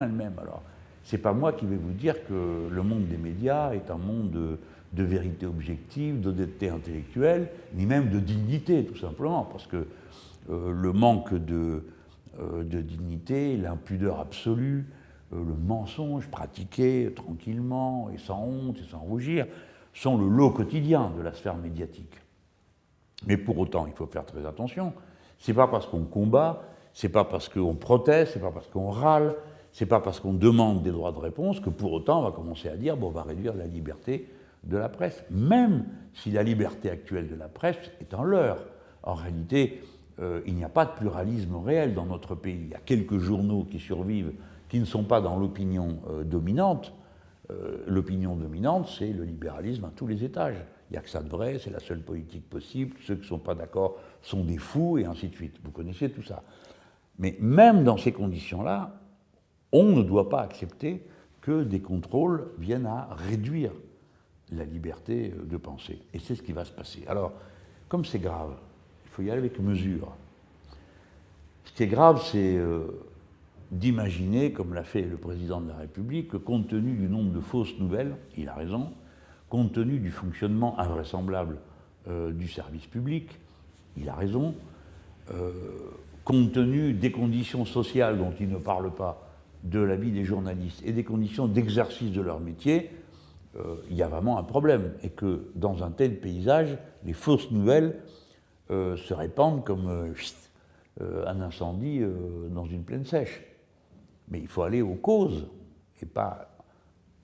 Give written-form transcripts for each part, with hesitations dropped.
elle-même. Alors, c'est pas moi qui vais vous dire que le monde des médias est un monde de vérité objective, d'honnêteté intellectuelle, ni même de dignité, tout simplement, parce que le manque de dignité, l'impudeur absolue, le mensonge pratiqué tranquillement et sans honte et sans rougir, sont le lot quotidien de la sphère médiatique. Mais pour autant, il faut faire très attention. C'est pas parce qu'on combat, c'est pas parce qu'on proteste, c'est pas parce qu'on râle, c'est pas parce qu'on demande des droits de réponse que pour autant on va commencer à dire bon, on va réduire la liberté de la presse, même si la liberté actuelle de la presse est un leurre. En réalité, il n'y a pas de pluralisme réel dans notre pays. Il y a quelques journaux qui survivent, qui ne sont pas dans l'opinion dominante. L'opinion dominante, c'est le libéralisme à tous les étages. Il n'y a que ça de vrai, c'est la seule politique possible, ceux qui ne sont pas d'accord sont des fous, et ainsi de suite. Vous connaissez tout ça. Mais même dans ces conditions-là, on ne doit pas accepter que des contrôles viennent à réduire la liberté de penser. Et c'est ce qui va se passer. Alors, comme c'est grave, il faut y aller avec mesure. Ce qui est grave, c'est d'imaginer, comme l'a fait le président de la République, que compte tenu du nombre de fausses nouvelles, il a raison, compte tenu du fonctionnement invraisemblable du service public, il a raison, compte tenu des conditions sociales dont il ne parle pas, de la vie des journalistes et des conditions d'exercice de leur métier, il y a vraiment un problème. Et que dans un tel paysage, les fausses nouvelles se répandent comme un incendie dans une plaine sèche. Mais il faut aller aux causes et pas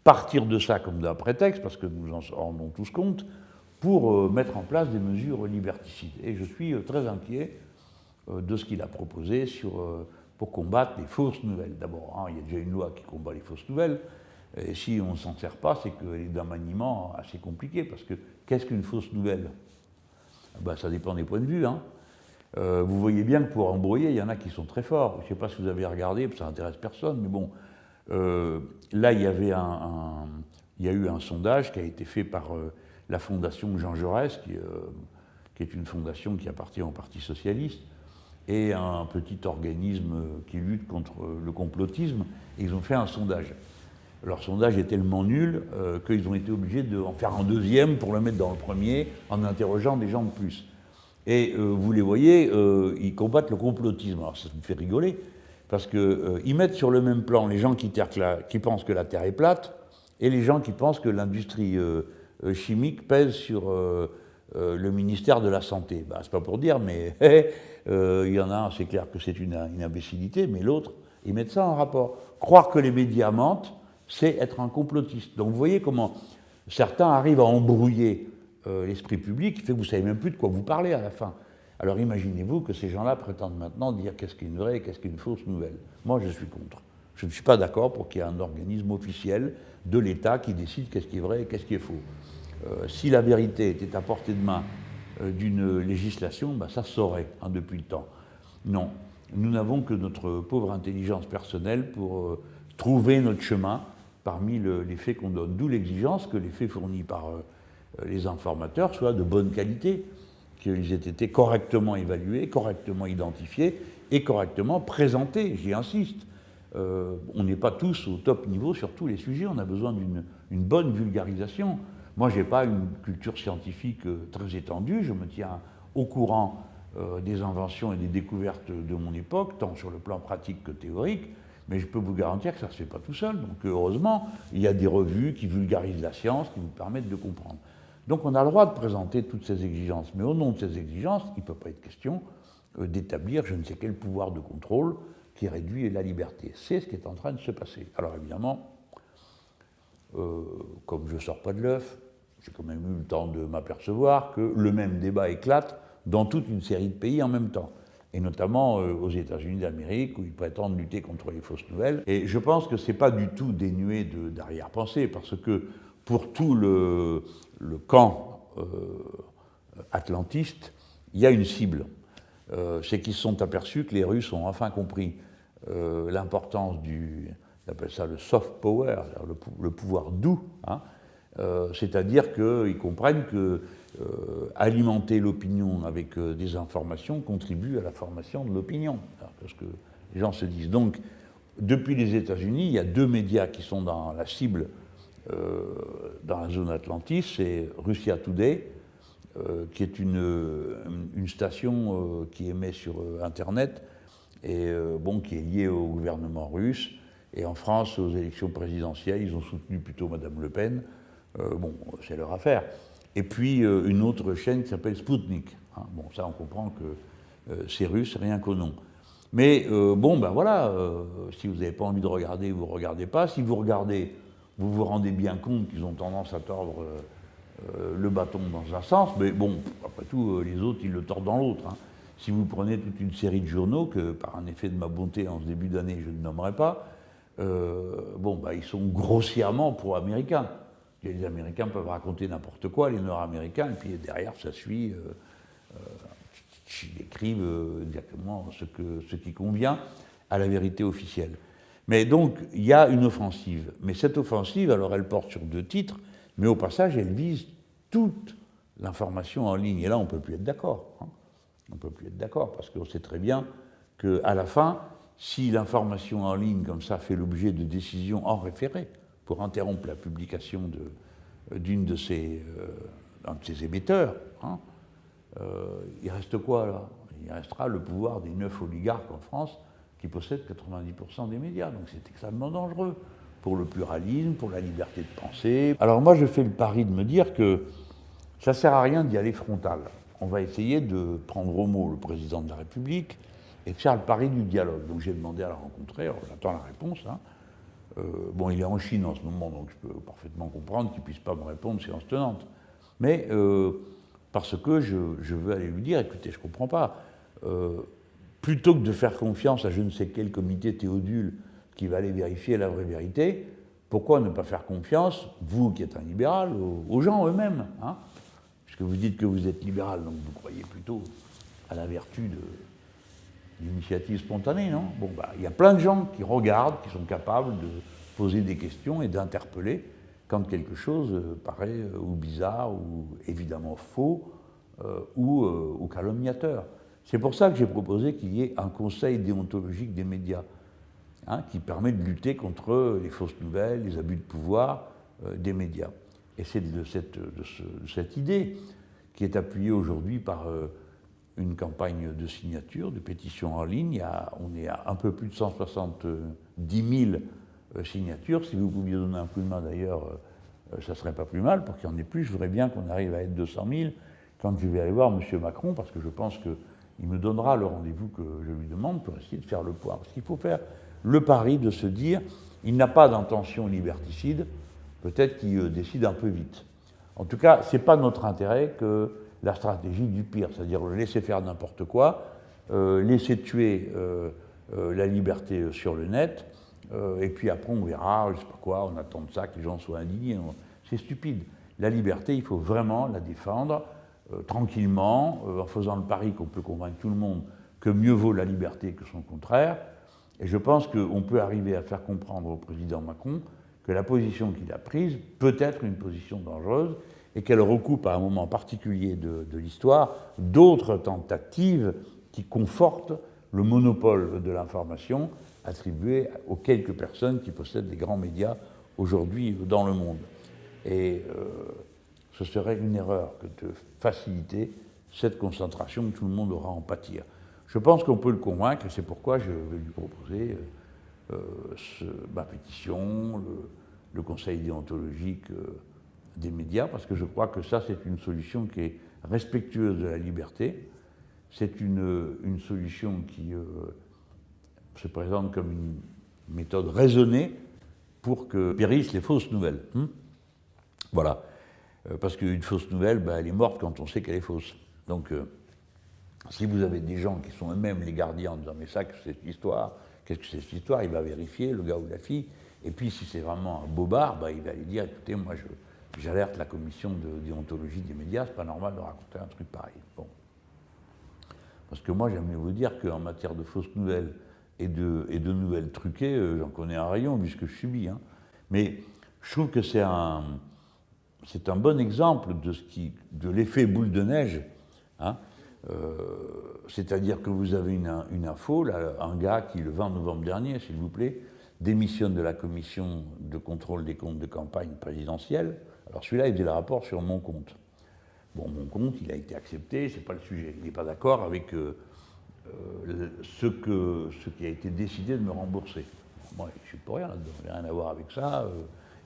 partir de ça comme d'un prétexte, parce que nous en rendons tous compte, pour mettre en place des mesures liberticides. Et je suis très inquiet de ce qu'il a proposé pour combattre les fausses nouvelles. D'abord, il y a déjà une loi qui combat les fausses nouvelles, et si on ne s'en sert pas, c'est qu'elle est d'un maniement assez compliqué, parce que qu'est-ce qu'une fausse nouvelle? Ça dépend des points de vue. Vous voyez bien que pour embrouiller, il y en a qui sont très forts. Je ne sais pas si vous avez regardé, ça n'intéresse personne, mais bon, là, il y a eu un sondage qui a été fait par la fondation Jean Jaurès, qui est une fondation qui appartient au Parti socialiste, et un petit organisme qui lutte contre le complotisme, et ils ont fait un sondage. Leur sondage est tellement nul qu'ils ont été obligés d'en faire un deuxième pour le mettre dans le premier, en interrogeant des gens de plus. Et vous les voyez, ils combattent le complotisme. Alors ça me fait rigoler, parce qu'ils mettent sur le même plan les gens qui pensent que la Terre est plate, et les gens qui pensent que l'industrie chimique pèse sur le ministère de la Santé. C'est pas pour dire, mais il y en a un, c'est clair que c'est une imbécilité, mais l'autre, ils mettent ça en rapport. Croire que les médias mentent, c'est être un complotiste. Donc vous voyez comment certains arrivent à embrouiller l'esprit public, qui fait que vous ne savez même plus de quoi vous parlez à la fin. Alors imaginez-vous que ces gens-là prétendent maintenant dire qu'est-ce qu'une vraie et qu'est-ce qu'une fausse nouvelle. Moi, je suis contre. Je ne suis pas d'accord pour qu'il y ait un organisme officiel de l'État qui décide qu'est-ce qui est vrai et qu'est-ce qui est faux. Si la vérité était à portée de main d'une législation, ça se saurait depuis le temps. Non, nous n'avons que notre pauvre intelligence personnelle pour trouver notre chemin parmi les faits qu'on donne. D'où l'exigence que les faits fournis par les informateurs soient de bonne qualité, qu'ils aient été correctement évalués, correctement identifiés et correctement présentés, j'y insiste. On n'est pas tous au top niveau sur tous les sujets, on a besoin d'une bonne vulgarisation. Moi, je n'ai pas une culture scientifique très étendue, je me tiens au courant des inventions et des découvertes de mon époque, tant sur le plan pratique que théorique, mais je peux vous garantir que ça ne se fait pas tout seul. Donc heureusement, il y a des revues qui vulgarisent la science, qui vous permettent de comprendre. Donc on a le droit de présenter toutes ces exigences, mais au nom de ces exigences, il ne peut pas être question d'établir je ne sais quel pouvoir de contrôle qui réduit la liberté. C'est ce qui est en train de se passer. Alors évidemment, comme je ne sors pas de l'œuf, j'ai quand même eu le temps de m'apercevoir que le même débat éclate dans toute une série de pays en même temps, et notamment aux États-Unis d'Amérique, où ils prétendent lutter contre les fausses nouvelles. Et je pense que ce n'est pas du tout dénué d'arrière-pensée, parce que pour tout le camp atlantiste, il y a une cible. C'est qu'ils se sont aperçus que les Russes ont enfin compris l'importance ils appellent ça le soft power, le pouvoir doux, c'est-à-dire qu'ils comprennent que alimenter l'opinion avec des informations contribue à la formation de l'opinion. Parce que les gens se disent donc, depuis les États-Unis, il y a 2 médias qui sont dans la cible dans la zone Atlantis, c'est Russia Today, qui est une station qui émet sur Internet et bon, qui est liée au gouvernement russe. Et en France, aux élections présidentielles, ils ont soutenu plutôt Madame Le Pen. Bon, c'est leur affaire. Et puis une autre chaîne qui s'appelle Sputnik. Hein. Bon, ça, on comprend que c'est russe, rien qu'au nom. Mais bon, ben voilà, si vous n'avez pas envie de regarder, vous ne regardez pas. Si vous regardez, vous vous rendez bien compte qu'ils ont tendance à tordre le bâton dans un sens, mais bon, après tout, les autres, ils le tordent dans l'autre. Hein. Si vous prenez toute une série de journaux, que par un effet de ma bonté en ce début d'année, je ne nommerai pas, bon, bah, ils sont grossièrement pro-américains. Les Américains peuvent raconter n'importe quoi, les Nord-Américains, et puis derrière, ça suit, ils écrivent exactement ce qui convient à la vérité officielle. Mais donc, il y a une offensive. Mais cette offensive, alors elle porte sur 2 titres, mais au passage, elle vise toute l'information en ligne. Et là, on ne peut plus être d'accord. Hein. On ne peut plus être d'accord, parce qu'on sait très bien qu'à la fin, si l'information en ligne, comme ça, fait l'objet de décisions en référé pour interrompre la publication d'un de ses émetteurs, hein, il reste quoi, là? Il restera le pouvoir des 9 oligarques en France qui possèdent 90% des médias. Donc c'est extrêmement dangereux pour le pluralisme, pour la liberté de penser. Alors moi, je fais le pari de me dire que ça ne sert à rien d'y aller frontal. On va essayer de prendre au mot le président de la République et de faire le pari du dialogue. Donc j'ai demandé à la rencontrer, alors j'attends la réponse. Hein. Bon, il est en Chine en ce moment, donc je peux parfaitement comprendre qu'il ne puisse pas me répondre séance tenante. Mais parce que je veux aller lui dire, écoutez, je ne comprends pas. Plutôt que de faire confiance à je ne sais quel comité Théodule qui va aller vérifier la vraie vérité, pourquoi ne pas faire confiance, vous qui êtes un libéral, aux gens eux-mêmes, hein, puisque vous dites que vous êtes libéral, donc vous croyez plutôt à la vertu de l'initiative spontanée, non? Bon, bah, il y a plein de gens qui regardent, qui sont capables de poser des questions et d'interpeller quand quelque chose paraît ou bizarre, ou évidemment faux, ou calomniateur. C'est pour ça que j'ai proposé qu'il y ait un conseil déontologique des médias, hein, qui permet de lutter contre les fausses nouvelles, les abus de pouvoir des médias. Et c'est de cette idée qui est appuyée aujourd'hui par une campagne de signature, de pétition en ligne. On est à un peu plus de 170 000 signatures. Si vous pouviez donner un coup de main d'ailleurs, ça ne serait pas plus mal pour qu'il y en ait plus. Je voudrais bien qu'on arrive à être 200 000 quand je vais aller voir M. Macron, parce que je pense qu'il me donnera le rendez-vous que je lui demande pour essayer de faire le point. Parce qu'il faut faire le pari de se dire, il n'a pas d'intention liberticide, peut-être qu'il décide un peu vite. En tout cas, ce n'est pas notre intérêt que la stratégie du pire, c'est-à-dire le laisser faire n'importe quoi, laisser tuer la liberté sur le net, et puis après on verra, je ne sais pas quoi, on attend de ça que les gens soient indignés. C'est stupide. La liberté, il faut vraiment la défendre tranquillement, en faisant le pari qu'on peut convaincre tout le monde que mieux vaut la liberté que son contraire. Et je pense qu'on peut arriver à faire comprendre au président Macron que la position qu'il a prise peut être une position dangereuse et qu'elle recoupe à un moment particulier de l'histoire d'autres tentatives qui confortent le monopole de l'information attribué aux quelques personnes qui possèdent les grands médias aujourd'hui dans le monde. Et ce serait une erreur que de faciliter cette concentration que tout le monde aura à en pâtir. Je pense qu'on peut le convaincre, et c'est pourquoi je vais lui proposer ma pétition, le conseil déontologique des médias, parce que je crois que ça, c'est une solution qui est respectueuse de la liberté. C'est une solution qui se présente comme une méthode raisonnée pour que périssent les fausses nouvelles. Voilà. Parce qu'une fausse nouvelle, elle est morte quand on sait qu'elle est fausse. Donc, si vous avez des gens qui sont eux-mêmes les gardiens en disant « mais ça, qu'est-ce que c'est cette histoire ? Qu'est-ce que c'est cette histoire ?» Il va vérifier, le gars ou la fille. Et puis, si c'est vraiment un bobard, il va lui dire « écoutez, moi, j'alerte la commission de déontologie des médias, c'est pas normal de raconter un truc pareil. » Bon. Parce que moi, j'aime mieux vous dire qu'en matière de fausses nouvelles et de nouvelles truquées, j'en connais un rayon, vu ce que je subis. Hein. Mais je trouve que c'est un bon exemple de l'effet boule de neige. Hein. C'est-à-dire que vous avez une info, là, un gars qui, le 20 novembre dernier, s'il vous plaît, démissionne de la commission de contrôle des comptes de campagne présidentielle. Alors celui-là, il faisait le rapport sur mon compte. Bon, mon compte, il a été accepté, c'est pas le sujet. Il n'est pas d'accord avec ce qui a été décidé de me rembourser. Moi, je ne suis pour rien là-dedans, je n'ai rien à voir avec ça,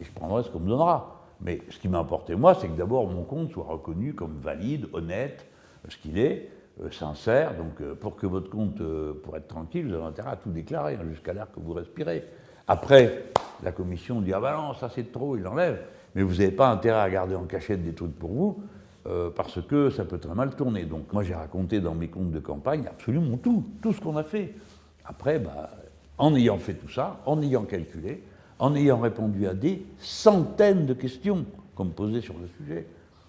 et je prendrai ce qu'on me donnera. Mais ce qui m'importait, moi, c'est que d'abord mon compte soit reconnu comme valide, honnête, ce qu'il est, sincère. Donc, pour que votre compte, pour être tranquille, vous avez intérêt à tout déclarer, hein, jusqu'à l'air que vous respirez. Après, la commission dit « Ah ben non, ça c'est trop, il enlève ». Mais vous n'avez pas intérêt à garder en cachette des trucs pour vous, parce que ça peut très mal tourner. Donc moi j'ai raconté dans mes comptes de campagne absolument tout ce qu'on a fait. Après, bah, en ayant fait tout ça, en ayant calculé, en ayant répondu à des centaines de questions qu'on me posait sur le sujet,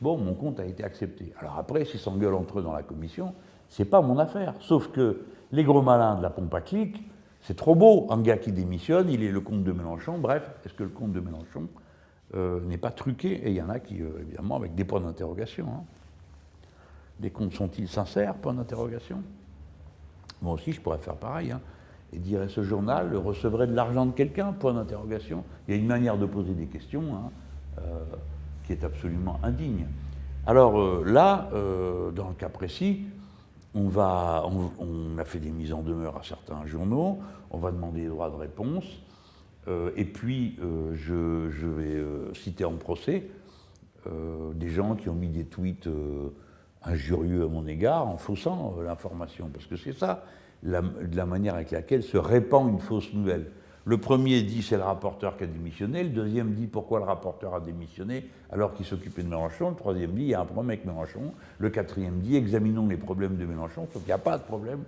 bon, mon compte a été accepté. Alors après, s'ils s'engueulent entre eux dans la commission, c'est pas mon affaire. Sauf que les gros malins de la pompe à clic, c'est trop beau. Un gars qui démissionne, il est le compte de Mélenchon. Bref, est-ce que le compte de Mélenchon n'est pas truqué? Et il y en a qui, évidemment, avec des points d'interrogation. Hein. Les comptes sont-ils sincères? Point d'interrogation. Moi aussi, je pourrais faire pareil. Hein. Et dire, ce journal recevrait de l'argent de quelqu'un? Point d'interrogation. Il y a une manière de poser des questions hein, qui est absolument indigne. Alors là, dans le cas précis, on a fait des mises en demeure à certains journaux, on va demander des droits de réponse, et puis je vais citer en procès des gens qui ont mis des tweets injurieux à mon égard en faussant l'information, parce que c'est ça, la manière avec laquelle se répand une fausse nouvelle. Le premier dit c'est le rapporteur qui a démissionné, le deuxième dit pourquoi le rapporteur a démissionné alors qu'il s'occupait de Mélenchon, le troisième dit il y a un problème avec Mélenchon, le quatrième dit examinons les problèmes de Mélenchon, sauf qu'il n'y a pas de problème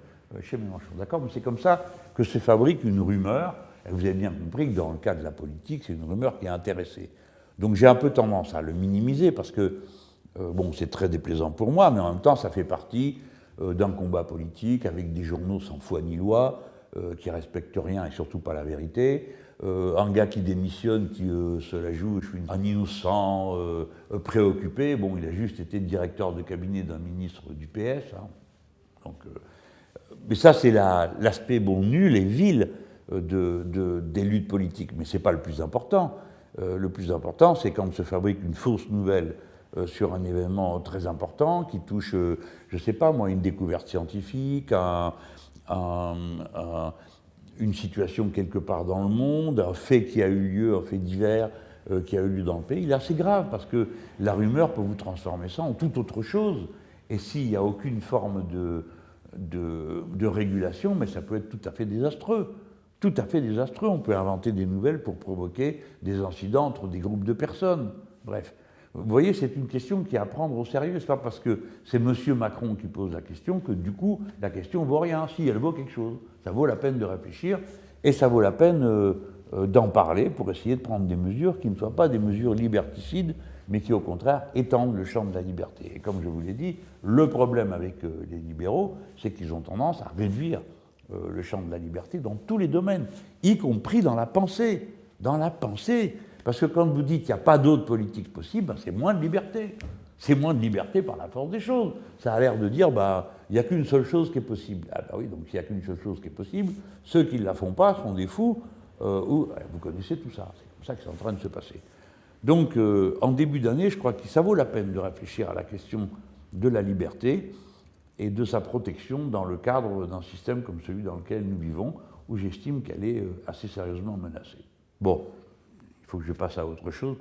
chez Mélenchon. D'accord? Mais c'est comme ça que se fabrique une rumeur, et vous avez bien compris que dans le cas de la politique, c'est une rumeur qui est intéressée. Donc j'ai un peu tendance à le minimiser parce que, bon, c'est très déplaisant pour moi, mais en même temps ça fait partie d'un combat politique avec des journaux sans foi ni loi, qui ne respectent rien et surtout pas la vérité, un gars qui démissionne, qui se la joue, je suis un innocent, préoccupé, bon, il a juste été directeur de cabinet d'un ministre du PS, hein. Donc, mais ça c'est l'aspect bon, nul et vil des luttes politiques, mais ce n'est pas le plus important. Le plus important, c'est quand se fabrique une fausse nouvelle sur un événement très important qui touche, je ne sais pas moi, une découverte scientifique, une situation quelque part dans le monde, un fait qui a eu lieu, un fait divers qui a eu lieu dans le pays. Là, c'est grave parce que la rumeur peut vous transformer ça en toute autre chose. Et s'il n'y a aucune forme de régulation, mais ça peut être tout à fait désastreux. Tout à fait désastreux. On peut inventer des nouvelles pour provoquer des incidents entre des groupes de personnes. Bref. Vous voyez, c'est une question qui est à prendre au sérieux. Ce n'est pas parce que c'est M. Macron qui pose la question que, du coup, la question ne vaut rien. Si, elle vaut quelque chose. Ça vaut la peine de réfléchir et ça vaut la peine d'en parler pour essayer de prendre des mesures qui ne soient pas des mesures liberticides, mais qui, au contraire, étendent le champ de la liberté. Et comme je vous l'ai dit, le problème avec les libéraux, c'est qu'ils ont tendance à réduire le champ de la liberté dans tous les domaines, y compris dans la pensée. Dans la pensée. Parce que quand vous dites qu'il n'y a pas d'autre politique possible, ben c'est moins de liberté. C'est moins de liberté par la force des choses. Ça a l'air de dire, bah, il n'y a qu'une seule chose qui est possible. Ah ben oui, donc s'il n'y a qu'une seule chose qui est possible, ceux qui ne la font pas sont des fous, ou vous connaissez tout ça. C'est comme ça que c'est en train de se passer. Donc, en début d'année, je crois que ça vaut la peine de réfléchir à la question de la liberté et de sa protection dans le cadre d'un système comme celui dans lequel nous vivons, où j'estime qu'elle est assez sérieusement menacée. Bon. Il faut que je passe à autre chose.